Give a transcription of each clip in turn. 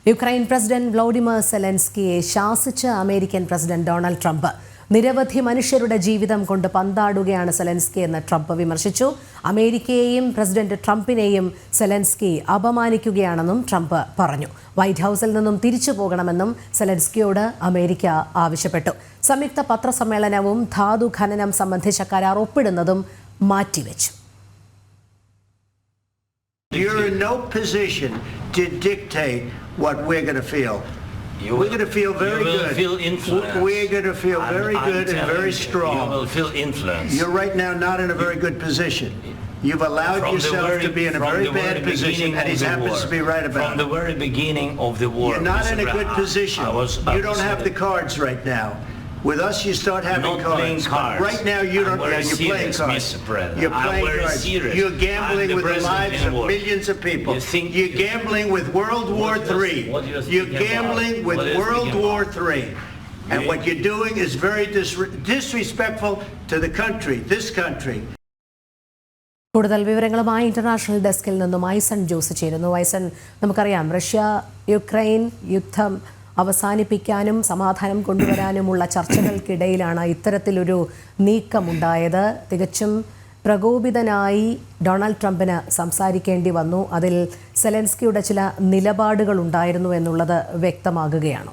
Ukraine president Volodymyr സെലൻസ്കിയെ ശാസിച്ച American president Donald Trump നിരവധി മനുഷ്യരുടെ ജീവിതം കൊണ്ട് പന്താടുകയാണ് സെലൻസ്കി എന്ന് ട്രംപ് വിമർശിച്ചു. അമേരിക്കയെയും പ്രസിഡന്റ് ട്രംപിനെയും സെലൻസ്കി അപമാനിക്കുകയാണെന്നും ട്രംപ് പറഞ്ഞു. വൈറ്റ് ഹൗസിൽ നിന്നും തിരിച്ചു പോകണമെന്നും സെലൻസ്കിയോട് അമേരിക്ക ആവശ്യപ്പെട്ടു. സംയുക്ത പത്രസമ്മേളനവും ധാതു ഖനനം സംബന്ധിച്ച കരാർ ഒപ്പിടുന്നതും മാറ്റിവെച്ചു. You're in no position to dictate what we're going to feel. We're going to feel very good. Feel influenced. We're going to feel very good and very strong. You will feel influenced. You're right now not in a very good position. You've allowed yourself to be in a very bad position, and he happens to be right about it. From the very beginning of the war. You're not in a good position. You don't have the cards right now. With us, you start having cards. Right now, you don't. You're playing cards. You're playing cards. You're gambling with the lives of millions of people. You're gambling with World War III. You're gambling with World War III. And what you're doing is very disrespectful to the country, this country. കൂടുതൽ വിവരങ്ങളുമായി international ഡെസ്കിൽ നിന്നും ഐസൺ ജോസ് ചേരുന്നു. ഐസൺ, നമുക്കറിയാം Russia Ukraine യുദ്ധം അവസാനിപ്പിക്കാനും സമാധാനം കൊണ്ടുവരാനുമുള്ള ചർച്ചകൾക്കിടയിലാണ് ഇത്തരത്തിലൊരു നീക്കമുണ്ടായത്. തികച്ചും പ്രകോപിതനായി ഡൊണാൾഡ് ട്രംപിന് സംസാരിക്കേണ്ടി വന്നു. അതിൽ സെലൻസ്കിയുടെ ചില നിലപാടുകൾ ഉണ്ടായിരുന്നു എന്നുള്ളത് വ്യക്തമാകുകയാണ്.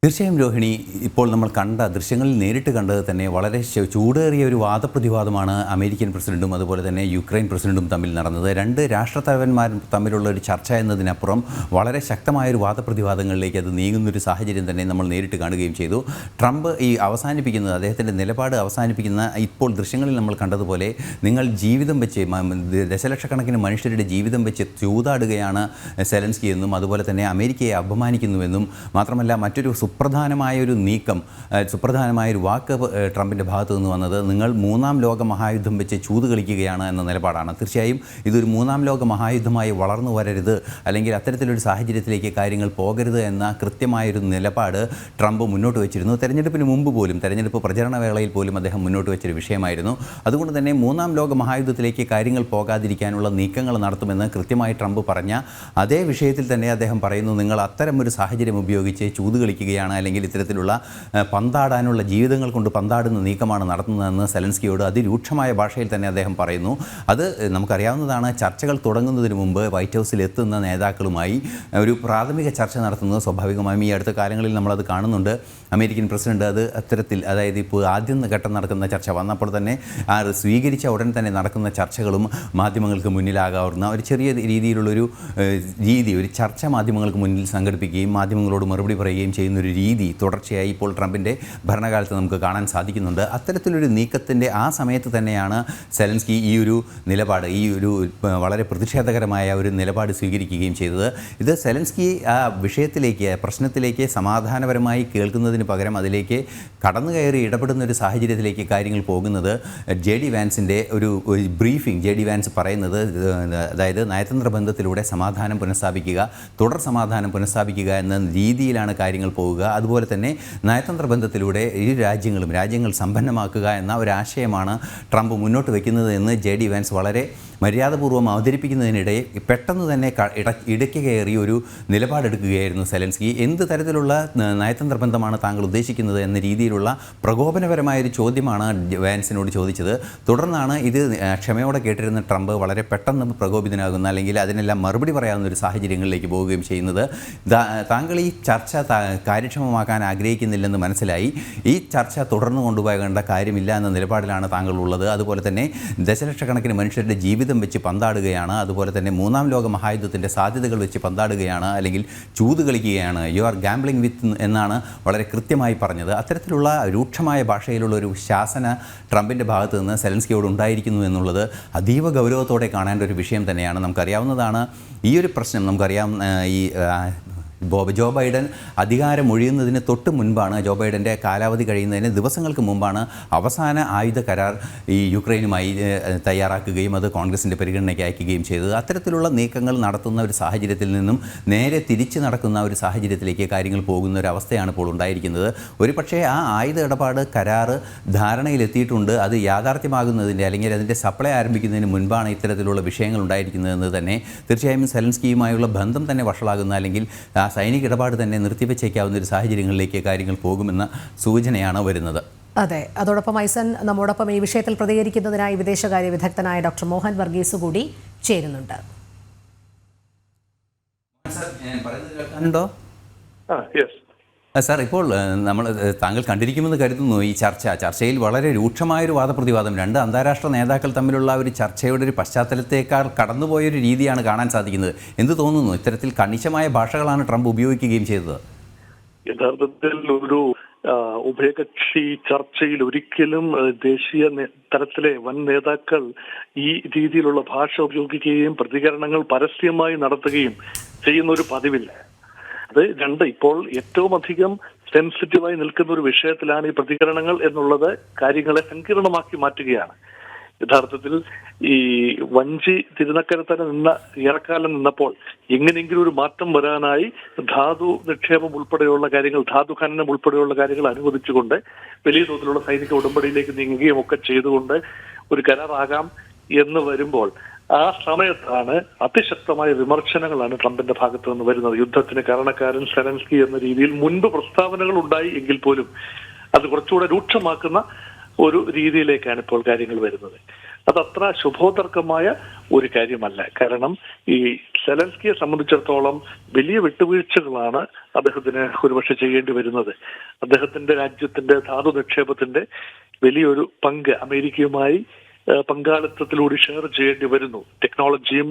തീർച്ചയായും രോഹിണി, ഇപ്പോൾ നമ്മൾ കണ്ട ദൃശ്യങ്ങളിൽ നേരിട്ട് കണ്ടത് തന്നെ വളരെ ചൂടേറിയ ഒരു വാദപ്രതിവാദമാണ് അമേരിക്കൻ പ്രസിഡന്റും അതുപോലെ തന്നെ യുക്രൈൻ പ്രസിഡന്റും തമ്മിൽ നടന്നത്. രണ്ട് രാഷ്ട്രത്തലവന്മാരും തമ്മിലുള്ള ഒരു ചർച്ച എന്നതിനപ്പുറം വളരെ ശക്തമായൊരു വാദപ്രതിവാദങ്ങളിലേക്ക് അത് നീങ്ങുന്നൊരു സാഹചര്യം തന്നെ നമ്മൾ നേരിട്ട് കാണുകയും ചെയ്തു. ട്രംപ് ഈ അവസാനിപ്പിക്കുന്നത്, അദ്ദേഹത്തിൻ്റെ നിലപാട് അവസാനിപ്പിക്കുന്ന ഇപ്പോൾ ദൃശ്യങ്ങളിൽ നമ്മൾ കണ്ടതുപോലെ നിങ്ങൾ ജീവിതം വെച്ച് ദശലക്ഷക്കണക്കിന് മനുഷ്യരുടെ ജീവിതം വെച്ച് ചൂതാടുകയാണ് സെലൻസ്കി എന്നും അതുപോലെ തന്നെ അമേരിക്കയെ അപമാനിക്കുന്നുവെന്നും മാത്രമല്ല മറ്റൊരു സുപ്രധാനമായൊരു നീക്കം, സുപ്രധാനമായൊരു വാക്ക് ട്രംപിൻ്റെ ഭാഗത്തു നിന്ന് വന്നത് നിങ്ങൾ മൂന്നാം ലോക മഹായുദ്ധം വെച്ച് ചൂത് കളിക്കുകയാണ് എന്ന നിലപാടാണ്. തീർച്ചയായും ഇതൊരു മൂന്നാം ലോക മഹായുദ്ധമായി വളർന്നു വരരുത്, അല്ലെങ്കിൽ അത്തരത്തിലൊരു സാഹചര്യത്തിലേക്ക് കാര്യങ്ങൾ പോകരുത് എന്ന കൃത്യമായൊരു നിലപാട് ട്രംപ് മുന്നോട്ട് വെച്ചിരുന്നു. തെരഞ്ഞെടുപ്പിന് മുമ്പ് പോലും, തെരഞ്ഞെടുപ്പ് പ്രചരണ വേളയിൽ പോലും അദ്ദേഹം മുന്നോട്ട് വെച്ചൊരു വിഷയമായിരുന്നു. അതുകൊണ്ട് തന്നെ മൂന്നാം ലോക മഹായുദ്ധത്തിലേക്ക് കാര്യങ്ങൾ പോകാതിരിക്കാനുള്ള നീക്കങ്ങൾ നടത്തുമെന്ന് കൃത്യമായി ട്രംപ് പറഞ്ഞ അതേ വിഷയത്തിൽ തന്നെ അദ്ദേഹം പറയുന്നു, നിങ്ങൾ അത്തരമൊരു സാഹചര്യം ഉപയോഗിച്ച് ചൂത് കളിക്കുകയാണ്, അല്ലെങ്കിൽ ഇത്തരത്തിലുള്ള പന്താടാനുള്ള ജീവിതങ്ങൾ കൊണ്ട് പന്താടുന്ന നീക്കമാണ് നടത്തുന്നതെന്ന് സെലൻസ്കിയോട് അതിരൂക്ഷമായ ഭാഷയിൽ തന്നെ അദ്ദേഹം പറയുന്നു. അത് നമുക്കറിയാവുന്നതാണ്. ചർച്ചകൾ തുടങ്ങുന്നതിന് മുമ്പ് വൈറ്റ് ഹൗസിൽ എത്തുന്ന നേതാക്കളുമായി ഒരു പ്രാഥമിക ചർച്ച നടത്തുന്നത് സ്വാഭാവികമായും ഈ അടുത്ത കാലങ്ങളിൽ നമ്മളത് കാണുന്നുണ്ട്. അമേരിക്കൻ പ്രസിഡന്റ് അത് അത്തരത്തിൽ, അതായത് ഇപ്പോൾ ആദ്യം ഘട്ടം നടക്കുന്ന ചർച്ച വന്നപ്പോൾ തന്നെ സ്വീകരിച്ച ഉടൻ തന്നെ നടക്കുന്ന ചർച്ചകളും മാധ്യമങ്ങൾക്ക് മുന്നിലാകാവുന്ന ഒരു ചെറിയ രീതിയിലുള്ളൊരു രീതി, ഒരു ചർച്ച മാധ്യമങ്ങൾക്ക് മുന്നിൽ സംഘടിപ്പിക്കുകയും മാധ്യമങ്ങളോട് മറുപടി പറയുകയും ചെയ്യുന്നൊരു രീതി തുടർച്ചയായി ഇപ്പോൾ ട്രംപിൻ്റെ ഭരണകാലത്ത് നമുക്ക് കാണാൻ സാധിക്കുന്നുണ്ട്. അത്തരത്തിലൊരു നീക്കത്തിൻ്റെ ആ സമയത്ത് തന്നെയാണ് സെലൻസ്കി ഈ ഒരു നിലപാട്, ഈ ഒരു വളരെ പ്രതിഷേധകരമായ ഒരു നിലപാട് സ്വീകരിക്കുകയും ചെയ്തത്. ഇത് സെലൻസ്കി ആ വിഷയത്തിലേക്ക്, പ്രശ്നത്തിലേക്ക് സമാധാനപരമായി കേൾക്കുന്നതിന് പകരം അതിലേക്ക് കടന്നു കയറി ഇടപെടുന്ന ഒരു സാഹചര്യത്തിലേക്ക് കാര്യങ്ങൾ പോകുന്നത് ജെ ഡി വാൻസിൻ്റെ ഒരു ബ്രീഫിംഗ്, ജെ ഡി വാൻസ് പറയുന്നത്, അതായത് നയതന്ത്ര ബന്ധത്തിലൂടെ സമാധാനം പുനഃസ്ഥാപിക്കുക, തുടർ സമാധാനം പുനഃസ്ഥാപിക്കുക എന്ന രീതിയിലാണ് കാര്യങ്ങൾ പോവുക. അതുപോലെ തന്നെ നയതന്ത്ര ബന്ധത്തിലൂടെ രാജ്യങ്ങൾ സമ്പന്നമാക്കുക എന്ന ഒരാശയമാണ് ട്രംപ് മുന്നോട്ട് വയ്ക്കുന്നത് എന്ന് ജെ ഡി വാൻസ് വളരെ മര്യാദപൂർവ്വം അവതരിപ്പിക്കുന്നതിനിടെ പെട്ടെന്ന് തന്നെ ഇടയ്ക്ക് കയറി ഒരു നിലപാടെടുക്കുകയായിരുന്നു സെലൻസ്കി. എന്ത് തരത്തിലുള്ള നയതന്ത്ര ബന്ധമാണ് താങ്കൾ ഉദ്ദേശിക്കുന്നത് എന്ന രീതിയിലുള്ള പ്രകോപനപരമായൊരു ചോദ്യമാണ് വാൻസിനോട് ചോദിച്ചത്. തുടർന്നാണ് ഇത് ക്ഷമയോടെ കേട്ടിരുന്ന ട്രംപ് വളരെ പെട്ടെന്ന് പ്രകോപിതനാകുന്ന, അല്ലെങ്കിൽ അതിനെല്ലാം മറുപടി പറയാവുന്ന ഒരു സാഹചര്യങ്ങളിലേക്ക് പോവുകയും ചെയ്യുന്നത്. താങ്കൾ ഈ ചർച്ച കാര്യക്ഷമമാക്കാൻ ആഗ്രഹിക്കുന്നില്ലെന്ന് മനസ്സിലായി. ഈ ചർച്ച തുടർന്നു കൊണ്ടുപോകേണ്ട കാര്യമില്ല എന്ന നിലപാടിലാണ് താങ്കൾ ഉള്ളത്. അതുപോലെ തന്നെ ദശലക്ഷക്കണക്കിന് മനുഷ്യരുടെ ജീവിതം വെച്ച് പന്താടുകയാണ്, അതുപോലെ തന്നെ മൂന്നാം ലോക മഹായുദ്ധത്തിൻ്റെ സാധ്യതകൾ വെച്ച് പന്താടുകയാണ്, അല്ലെങ്കിൽ ചൂത് കളിക്കുകയാണ്, യു ആർ ഗാംബ്ലിംഗ് വിത്ത് എന്നാണ് വളരെ കൃത്യമായി പറഞ്ഞത്. അത്തരത്തിലുള്ള രൂക്ഷമായ ഭാഷയിലുള്ള ഒരു ശാസന ട്രംപിൻ്റെ ഭാഗത്ത് നിന്ന് സെലൻസ്കിയോട് ഉണ്ടായിരിക്കുന്നു എന്നുള്ളത് അതീവ ഗൗരവത്തോടെ കാണേണ്ട ഒരു വിഷയം തന്നെയാണ്. നമുക്കറിയാവുന്നതാണ് ഈ ഒരു പ്രശ്നം, നമുക്കറിയാം ഈ ജോ ബൈഡൻ അധികാരമൊഴിയുന്നതിന് തൊട്ട് മുൻപാണ്, ജോ ബൈഡൻ്റെ കാലാവധി കഴിയുന്നതിന് ദിവസങ്ങൾക്ക് മുമ്പാണ് അവസാന ആയുധ കരാർ ഈ യുക്രൈനുമായി തയ്യാറാക്കുകയും അത് കോൺഗ്രസിൻ്റെ പരിഗണനയ്ക്ക് അയക്കുകയും ചെയ്തത്. അത്തരത്തിലുള്ള നീക്കങ്ങൾ നടത്തുന്ന ഒരു സാഹചര്യത്തിൽ നിന്നും നേരെ തിരിച്ച് നടക്കുന്ന ഒരു സാഹചര്യത്തിലേക്ക് കാര്യങ്ങൾ പോകുന്ന ഒരു അവസ്ഥയാണ് ഇപ്പോൾ ഉണ്ടായിരിക്കുന്നത്. ഒരു പക്ഷേ ആ ആയുധ ഇടപാട് കരാർ ധാരണയിലെത്തിയിട്ടുണ്ട്. അത് യാഥാർത്ഥ്യമാകുന്നതിൻ്റെ അല്ലെങ്കിൽ അതിൻ്റെ സപ്ലൈ ആരംഭിക്കുന്നതിന് മുൻപാണ് ഇത്തരത്തിലുള്ള വിഷയങ്ങൾ ഉണ്ടായിരിക്കുന്നതെന്ന് തന്നെ തീർച്ചയായും സെലൻസ്കിയുമായുള്ള ബന്ധം തന്നെ വഷളാകുന്ന അല്ലെങ്കിൽ ആ സൈനിക ഇടപാട് തന്നെ നിർത്തിവെച്ചേക്കാവുന്ന ഒരു സാഹചര്യങ്ങളിലേക്ക് കാര്യങ്ങൾ പോകുമെന്ന സൂചനയാണ് വരുന്നത്. അതെ, അതോടൊപ്പം ഐസൻ നമ്മോടൊപ്പം ഈ വിഷയത്തിൽ പ്രതികരിക്കുന്നതിനായി വിദേശകാര്യ വിദഗ്ധനായ ഡോക്ടർ മോഹൻ വർഗീസ് കൂടി ചേരുന്നുണ്ട്. സാർ, ഇപ്പോൾ താങ്കൾ കണ്ടിരിക്കുമെന്ന് കരുതുന്നു ഈ ചർച്ചയിൽ വളരെ രൂക്ഷമായൊരു വാദപ്രതിവാദം, രണ്ട് അന്താരാഷ്ട്ര നേതാക്കൾ തമ്മിലുള്ള ഒരു ചർച്ചയുടെ ഒരു പശ്ചാത്തലത്തേക്കാൾ കടന്നുപോയൊരു രീതിയാണ് കാണാൻ സാധിക്കുന്നത്. എന്ത് തോന്നുന്നു? ഇത്തരത്തിൽ കണിശമായ ഭാഷകളാണ് ട്രംപ് ഉപയോഗിക്കുകയും ചെയ്തത്. യഥാർത്ഥത്തിൽ ഒരു ഉഭയകക്ഷി ചർച്ചയിൽ ഒരിക്കലും ദേശീയ തലത്തിലെ വൻ നേതാക്കൾ ഈ രീതിയിലുള്ള ഭാഷ ഉപയോഗിക്കുകയും പ്രതികരണങ്ങൾ പരസ്യമായി നടത്തുകയും ചെയ്യുന്ന ഒരു പതിവില്ല. അത് രണ്ട്, ഇപ്പോൾ ഏറ്റവും അധികം സെൻസിറ്റീവായി നിൽക്കുന്ന ഒരു വിഷയത്തിലാണ് ഈ പ്രതികരണങ്ങൾ എന്നുള്ളത് കാര്യങ്ങളെ സങ്കീർണമാക്കി മാറ്റുകയാണ്. യഥാർത്ഥത്തിൽ ഈ വഞ്ചി തിരുനക്കരത്തന്നെ നിന്ന ഏറെക്കാലം നിന്നപ്പോൾ എങ്ങനെയെങ്കിലും ഒരു മാറ്റം വരാനായി ധാതു നിക്ഷേപം ഉൾപ്പെടെയുള്ള കാര്യങ്ങൾ, ധാതു ഖനനം ഉൾപ്പെടെയുള്ള കാര്യങ്ങൾ അനുവദിച്ചുകൊണ്ട് വലിയ തോതിലുള്ള സൈനിക ഉടമ്പടിയിലേക്ക് നീങ്ങുകയും ഒക്കെ ചെയ്തുകൊണ്ട് ഒരു കരാറാകാം എന്ന് വരുമ്പോൾ ആ സമയത്താണ് അതിശക്തമായ വിമർശനങ്ങളാണ് ട്രംപിന്റെ ഭാഗത്തു നിന്ന് വരുന്നത്. യുദ്ധത്തിന് കാരണക്കാരൻ സെലൻസ്കി എന്ന രീതിയിൽ മുൻപ് പ്രസ്താവനകൾ ഉണ്ടായി എങ്കിൽ പോലും അത് കുറച്ചുകൂടെ രൂക്ഷമാക്കുന്ന ഒരു രീതിയിലേക്കാണ് ഇപ്പോൾ കാര്യങ്ങൾ വരുന്നത്. അതത്ര ശുഭോദർക്കമായ ഒരു കാര്യമല്ല. കാരണം ഈ സെലൻസ്കിയെ സംബന്ധിച്ചിടത്തോളം വലിയ വിട്ടുവീഴ്ചകളാണ് അദ്ദേഹത്തിന് ഒരുപക്ഷെ ചെയ്യേണ്ടി വരുന്നത്. അദ്ദേഹത്തിന്റെ രാജ്യത്തിന്റെ ധാതു നിക്ഷേപത്തിന്റെ വലിയൊരു പങ്ക് അമേരിക്കയുമായി പങ്കാളിത്തത്തിലൂടെ ഷെയർ ചെയ്യേണ്ടി വരുന്നു. ടെക്നോളജിയും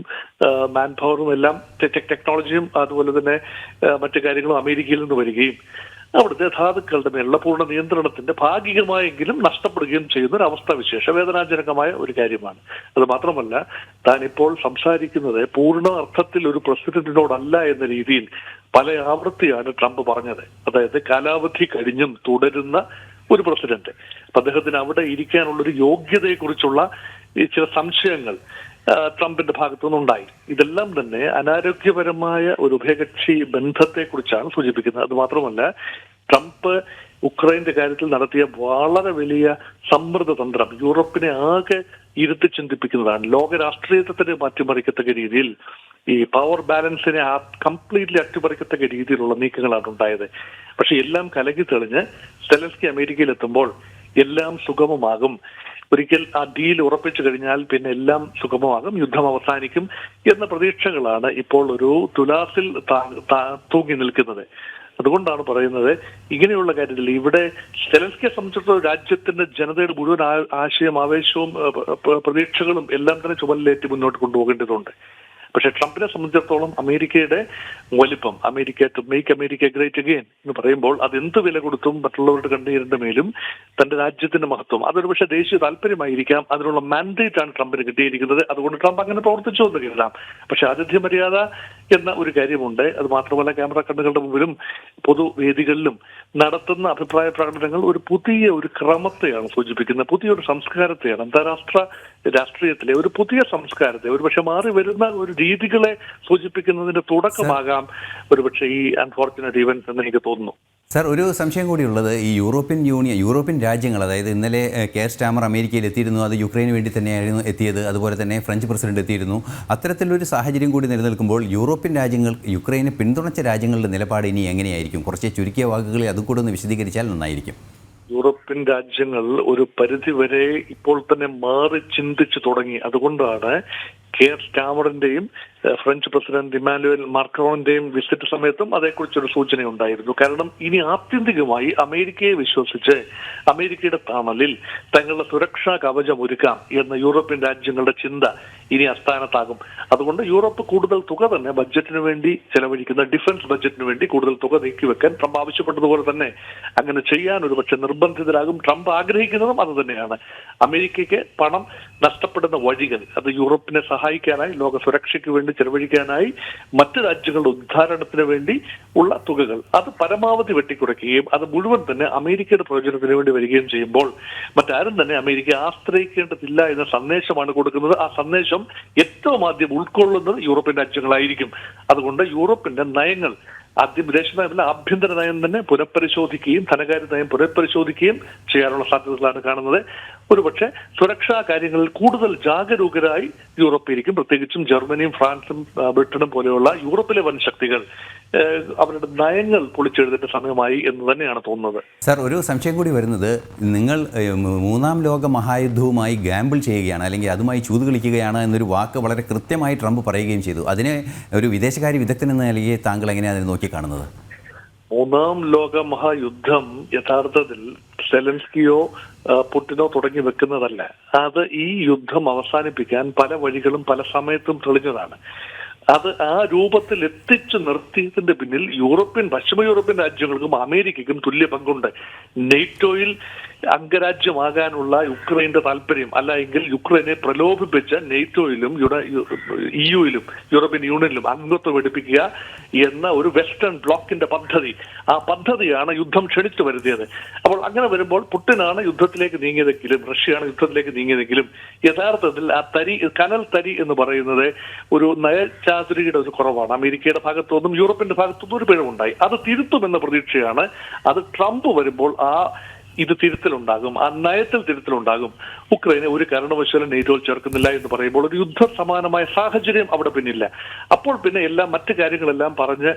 മാൻ പവറും എല്ലാം, ടെക്നോളജിയും അതുപോലെ തന്നെ മറ്റു കാര്യങ്ങളും അമേരിക്കയിൽ നിന്ന് വരികയും അവിടുത്തെ ധാതുക്കളുടെ മേലുള്ള പൂർണ്ണ നിയന്ത്രണത്തിന്റെ ഭാഗികമായെങ്കിലും നഷ്ടപ്പെടുകയും ചെയ്യുന്ന ഒരു അവസ്ഥാവിശേഷ വേദനാജനകമായ ഒരു കാര്യമാണ്. അത് മാത്രമല്ല, താൻ ഇപ്പോൾ സംസാരിക്കുന്നത് പൂർണ്ണ അർത്ഥത്തിൽ ഒരു പ്രസിഡന്റിനോടല്ല എന്ന രീതിയിൽ പല ആവർത്തിയാണ് ട്രംപ് പറഞ്ഞത്. അതായത് കാലാവധി കഴിഞ്ഞും തുടരുന്ന ഒരു പ്രസിഡന്റ്. അപ്പൊ അദ്ദേഹത്തിന് അവിടെ ഇരിക്കാനുള്ളൊരു യോഗ്യതയെക്കുറിച്ചുള്ള ചില സംശയങ്ങൾ ട്രംപിന്റെ ഭാഗത്തു നിന്നുണ്ടായി. ഇതെല്ലാം തന്നെ അനാരോഗ്യപരമായ ഒരു ഉഭയകക്ഷി ബന്ധത്തെക്കുറിച്ചാണ് സൂചിപ്പിക്കുന്നത്. അത് മാത്രമല്ല, ട്രംപ് ഉക്രൈന്റെ കാര്യത്തിൽ നടത്തിയ വളരെ വലിയ സമ്മർദ്ദതന്ത്രം യൂറോപ്പിനെ ആകെ ഇരുത്തി ചിന്തിപ്പിക്കുന്നതാണ്. ലോക രാഷ്ട്രീയത്തെ തന്നെ മാറ്റിമറിക്കത്തക്ക രീതിയിൽ, ഈ പവർ ബാലൻസിനെ കംപ്ലീറ്റ്ലി അട്ടിമറിക്കത്തക്ക രീതിയിലുള്ള നീക്കങ്ങളാണ് ഉണ്ടായത്. പക്ഷെ എല്ലാം കലകി തെളിഞ്ഞ് സെലൻസ്കി അമേരിക്കയിൽ എത്തുമ്പോൾ എല്ലാം സുഗമമാകും, ഒരിക്കൽ ആ ഡീൽ ഉറപ്പിച്ചു കഴിഞ്ഞാൽ പിന്നെ എല്ലാം സുഗമമാകും, യുദ്ധം അവസാനിക്കും എന്ന പ്രതീക്ഷകളാണ് ഇപ്പോൾ ഒരു തുലാസിൽ തൂങ്ങി നിൽക്കുന്നത്. അതുകൊണ്ടാണ് പറയുന്നത്, ഇങ്ങനെയുള്ള കാര്യത്തിൽ ഇവിടെ സെലൻസ്കിയെ സംബന്ധിച്ചിടത്തോളം രാജ്യത്തിന്റെ ജനതയുടെ മുഴുവൻ ആശയം, ആവേശവും പ്രതീക്ഷകളും എല്ലാം തന്നെ ചുമലിലേറ്റി മുന്നോട്ട് കൊണ്ടുപോകേണ്ടതുണ്ട്. പക്ഷെ ട്രംപിനെ സംബന്ധിച്ചിടത്തോളം അമേരിക്കയുടെ വലിപ്പം, America to make America great again എന്ന് പറയുമ്പോൾ അതെന്ത് വില കൊടുത്തും മറ്റുള്ളവരുടെ കണ്ണീരിന്റെ മേലും തന്റെ രാജ്യത്തിന്റെ മഹത്വം, അതൊരു പക്ഷേ ദേശീയ താല്പര്യമായിരിക്കാം, അതിനുള്ള മാൻഡേറ്റ് ആണ് ട്രംപിന് കിട്ടിയിരിക്കുന്നത്. അതുകൊണ്ട് ട്രംപ് അങ്ങനെ പ്രവർത്തിച്ചു എന്ന് കരുതാം. പക്ഷെ ആതിഥ്യ മര്യാദ എന്ന ഒരു കാര്യമുണ്ട്. അത് മാത്രമല്ല, ക്യാമറ കണ്ണുകളുടെ മുമ്പിലും പൊതുവേദികളിലും നടത്തുന്ന അഭിപ്രായ പ്രകടനങ്ങൾ ഒരു പുതിയ ഒരു ക്രമത്തെയാണ് സൂചിപ്പിക്കുന്നത്, പുതിയൊരു സംസ്കാരത്തെയാണ്, അന്താരാഷ്ട്ര രാഷ്ട്രീയത്തിലെ ഒരു പുതിയ സംസ്കാരത്തെ, ഒരുപക്ഷെ മാറി വരുന്ന ഒരു രീതികളെ സൂചിപ്പിക്കുന്നതിന്റെ തുടക്കമാകാം ഒരുപക്ഷെ ഈ അൺഫോർച്ചുനേറ്റ് ഇവന്റ്സ് എന്ന് എനിക്ക് തോന്നുന്നു. സർ, ഒരു സംശയം കൂടിയുള്ളത്, ഈ യൂറോപ്യൻ രാജ്യങ്ങൾ, അതായത് ഇന്നലെ കെയർ സ്റ്റാമർ അമേരിക്കയിൽ എത്തിയിരുന്നു, അത് യുക്രൈന് വേണ്ടി തന്നെയായിരുന്നു എത്തിയത്, അതുപോലെ തന്നെ ഫ്രഞ്ച് പ്രസിഡന്റ് എത്തിയിരുന്നു. അത്തരത്തിലൊരു സാഹചര്യം കൂടി നിലനിൽക്കുമ്പോൾ യൂറോപ്യൻ രാജ്യങ്ങൾ യുക്രൈനെ പിന്തുണച്ച രാജ്യങ്ങളുടെ നിലപാട് ഇനി എങ്ങനെയായിരിക്കും? കുറച്ച് ചുരുക്കിയ വാക്കുകളിൽ അതുകൂടെ ഒന്ന് വിശദീകരിച്ചാൽ നന്നായിരിക്കും. യൂറോപ്യൻ രാജ്യങ്ങൾ ഒരു പരിധിവരെ ഇപ്പോൾ തന്നെ മാറി ചിന്തിച്ചു തുടങ്ങി. അതുകൊണ്ടാണ് കെയർ സ്റ്റാമറിന്റെയും ഫ്രഞ്ച് പ്രസിഡന്റ് ഇമാനുവൽ മാക്രോണിന്റെയും വിസിറ്റ് സമയത്തും അതേക്കുറിച്ചൊരു സൂചനയുണ്ടായിരുന്നു. കാരണം ഇനി ആത്യന്തികമായി അമേരിക്കയെ വിശ്വസിച്ച് അമേരിക്കയുടെ തണലിൽ തങ്ങളുടെ സുരക്ഷാ കവചം ഒരുക്കാം എന്ന യൂറോപ്യൻ രാജ്യങ്ങളുടെ ചിന്ത ഇനി അസ്ഥാനത്താകും. അതുകൊണ്ട് യൂറോപ്പ് കൂടുതൽ തുക തന്നെ ബഡ്ജറ്റിന് വേണ്ടി ചെലവഴിക്കുന്ന ഡിഫൻസ് ബഡ്ജറ്റിന് വേണ്ടി കൂടുതൽ തുക നീക്കിവെക്കാൻ ട്രംപ് ആവശ്യപ്പെട്ടതുപോലെ തന്നെ അങ്ങനെ ചെയ്യാൻ ഒരു പക്ഷെ നിർബന്ധിതരാകും. ട്രംപ് ആഗ്രഹിക്കുന്നതും അത് തന്നെയാണ്. അമേരിക്കയ്ക്ക് പണം നഷ്ടപ്പെടുന്ന വഴികൾ, അത് യൂറോപ്പിനെ സഹായിക്കാനായി, ലോക സുരക്ഷയ്ക്ക് വേണ്ടി ചെലവഴിക്കാനായി മറ്റ് രാജ്യങ്ങളുടെ ഉദ്ധാരണത്തിന് വേണ്ടി ഉള്ള തുകകൾ അത് പരമാവധി വെട്ടിക്കുറയ്ക്കുകയും അത് മുഴുവൻ തന്നെ അമേരിക്കയുടെ പ്രയോജനത്തിന് വേണ്ടി വരികയും ചെയ്യുമ്പോൾ മറ്റാരും തന്നെ അമേരിക്ക ആശ്രയിക്കേണ്ടതില്ല എന്ന സന്ദേശമാണ് കൊടുക്കുന്നത്. ആ സന്ദേശം ഏറ്റവും ആദ്യം ഉൾക്കൊള്ളുന്നത് യൂറോപ്യൻ രാജ്യങ്ങളായിരിക്കും. അതുകൊണ്ട് യൂറോപ്പിന്റെ നയങ്ങൾ ആദ്യം വിദേശ നയമല്ല ആഭ്യന്തര നയം തന്നെ പുനഃപരിശോധിക്കുകയും ധനകാര്യ നയം പുനഃപരിശോധിക്കുകയും ചെയ്യാനുള്ള സാധ്യതകളാണ് കാണുന്നത്. ഒരുപക്ഷെ സുരക്ഷാ കാര്യങ്ങളിൽ കൂടുതൽ ജാഗരൂകരായി യൂറോപ്പായിരിക്കും. പ്രത്യേകിച്ചും ജർമ്മനിയും ഫ്രാൻസും ബ്രിട്ടനും പോലെയുള്ള യൂറോപ്പിലെ വൻ ശക്തികൾ അവരുടെ നയങ്ങൾ പൊളിച്ചെഴുതേണ്ട സമയമായി എന്ന് തന്നെയാണ് തോന്നുന്നത്. സാർ, ഒരു സംശയം കൂടി വരുന്നത്, നിങ്ങൾ മൂന്നാം ലോക മഹായുദ്ധവുമായി ഗാമ്പിൾ ചെയ്യുകയാണ്, അല്ലെങ്കിൽ അതുമായി ചൂത് കളിക്കുകയാണ് എന്നൊരു വാക്ക് വളരെ കൃത്യമായി ട്രംപ് പറയുകയും ചെയ്തു. അതിനെ ഒരു വിദേശകാര്യ വിദഗ്ധൻ എന്ന നിലയിൽ താങ്കൾ എങ്ങനെയാണ് അതിനെ നോക്കിക്കാണുന്നത്? മൂന്നാം ലോക മഹായുദ്ധം യഥാർത്ഥത്തിൽ സെലൻസ്കിയോ പുടിനോ തുടങ്ങി വെക്കുന്നതല്ല. അത് ഈ യുദ്ധം അവസാനിപ്പിക്കാൻ പല വഴികളും പല സമയത്തും തെളിഞ്ഞതാണ്. അത് ആ രൂപത്തിൽ എത്തിച്ചു നിർത്തിയതിന്റെ പിന്നിൽ പശ്ചിമ യൂറോപ്യൻ രാജ്യങ്ങൾക്കും അമേരിക്കയ്ക്കും തുല്യ പങ്കുണ്ട്. നെയ്റ്റോയിൽ അംഗരാജ്യമാകാനുള്ള യുക്രൈന്റെ താല്പര്യം, അല്ല എങ്കിൽ യുക്രൈനെ പ്രലോഭിപ്പിച്ച നെയ്റ്റോയിലും ഇയുയിലും യൂറോപ്യൻ യൂണിയനിലും അംഗത്വം എടുപ്പിക്കുക എന്ന ഒരു വെസ്റ്റേൺ ബ്ലോക്കിന്റെ പദ്ധതി, ആ പദ്ധതിയാണ് യുദ്ധം ക്ഷണിച്ചു വരുത്തിയത്. അപ്പോൾ അങ്ങനെ വരുമ്പോൾ പുടിനാണ് യുദ്ധത്തിലേക്ക് നീങ്ങിയതെങ്കിലും റഷ്യയാണ് യുദ്ധത്തിലേക്ക് നീങ്ങിയതെങ്കിലും യഥാർത്ഥത്തിൽ ആ കനൽ തരി എന്ന് പറയുന്നത് ഒരു നയചാതുരിയുടെ ഒരു കുറവാണ്. അമേരിക്കയുടെ ഭാഗത്തുനിന്നും യൂറോപ്പിന്റെ ഭാഗത്തുനിന്നും ഒരു പിഴവുണ്ടായി. അത് തിരുത്തുമെന്ന പ്രതീക്ഷയാണ്. അത് ട്രംപ് വരുമ്പോൾ ഇത് തിരുത്തലുണ്ടാകും, ആ നയത്തിൽ തിരുത്തലുണ്ടാകും. ഉക്രൈനെ ഒരു കാരണവശാലും നെയ്റ്റോയിൽ ചേർക്കുന്നില്ല എന്ന് പറയുമ്പോൾ ഒരു യുദ്ധസമാനമായ സാഹചര്യം അവിടെ പിന്നില്ല. അപ്പോൾ പിന്നെ മറ്റു കാര്യങ്ങളെല്ലാം പറഞ്ഞ്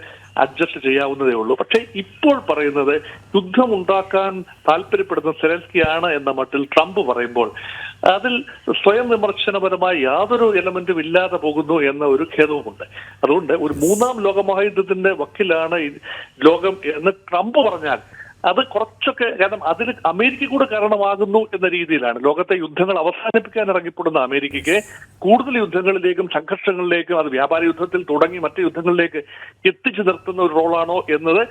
അഡ്ജസ്റ്റ് ചെയ്യാവുന്നതേ ഉള്ളൂ. പക്ഷേ ഇപ്പോൾ പറയുന്നത് യുദ്ധമുണ്ടാക്കാൻ താല്പര്യപ്പെടുന്ന സെലൻസ്കിയാണ് എന്ന മട്ടിൽ ട്രംപ് പറയുമ്പോൾ അതിൽ സ്വയം വിമർശനപരമായ യാതൊരു എലമെന്റും ഇല്ലാതെ പോകുന്നു എന്ന ഒരു ഖേദവുമുണ്ട്. അതുകൊണ്ട് ഒരു മൂന്നാം ലോകമഹായുദ്ധത്തിന്റെ വക്കിലാണ് ലോകം എന്ന് ട്രംപ് പറഞ്ഞാൽ അത് കുറച്ചൊക്കെ, കാരണം അതിന് അമേരിക്ക കൂടെ കാരണമാകുന്നു എന്ന രീതിയിലാണ്. ലോകത്തെ യുദ്ധങ്ങൾ അവസാനിപ്പിക്കാൻ ഇറങ്ങിപ്പെടുന്ന അമേരിക്കയ്ക്ക് കൂടുതൽ യുദ്ധങ്ങളിലേക്കും സംഘർഷങ്ങളിലേക്കും അത് വ്യാപാര യുദ്ധത്തിൽ തുടങ്ങി മറ്റു യുദ്ധങ്ങളിലേക്ക് എത്തിച്ചു നിർത്തുന്ന ഒരു റോളാണോ എന്നത്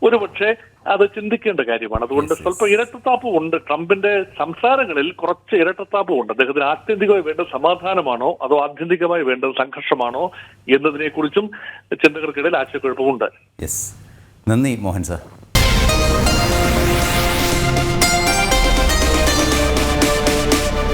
ഒരുപക്ഷെ അത് ചിന്തിക്കേണ്ട കാര്യമാണ്. അതുകൊണ്ട് സ്വല്പം ഇരട്ടത്താപ്പും ഉണ്ട്. ട്രംപിന്റെ സംസാരങ്ങളിൽ കുറച്ച് ഇരട്ടത്താപ്പും ഉണ്ട്. അദ്ദേഹത്തിന് ആത്യന്തികമായി വേണ്ടത് സമാധാനമാണോ അതോ ആത്യന്തികമായി വേണ്ടത് സംഘർഷമാണോ എന്നതിനെ കുറിച്ചും ചിന്തകർക്കിടയിൽ ആശയക്കുഴപ്പമുണ്ട്. നന്ദി മോഹൻ സാർ.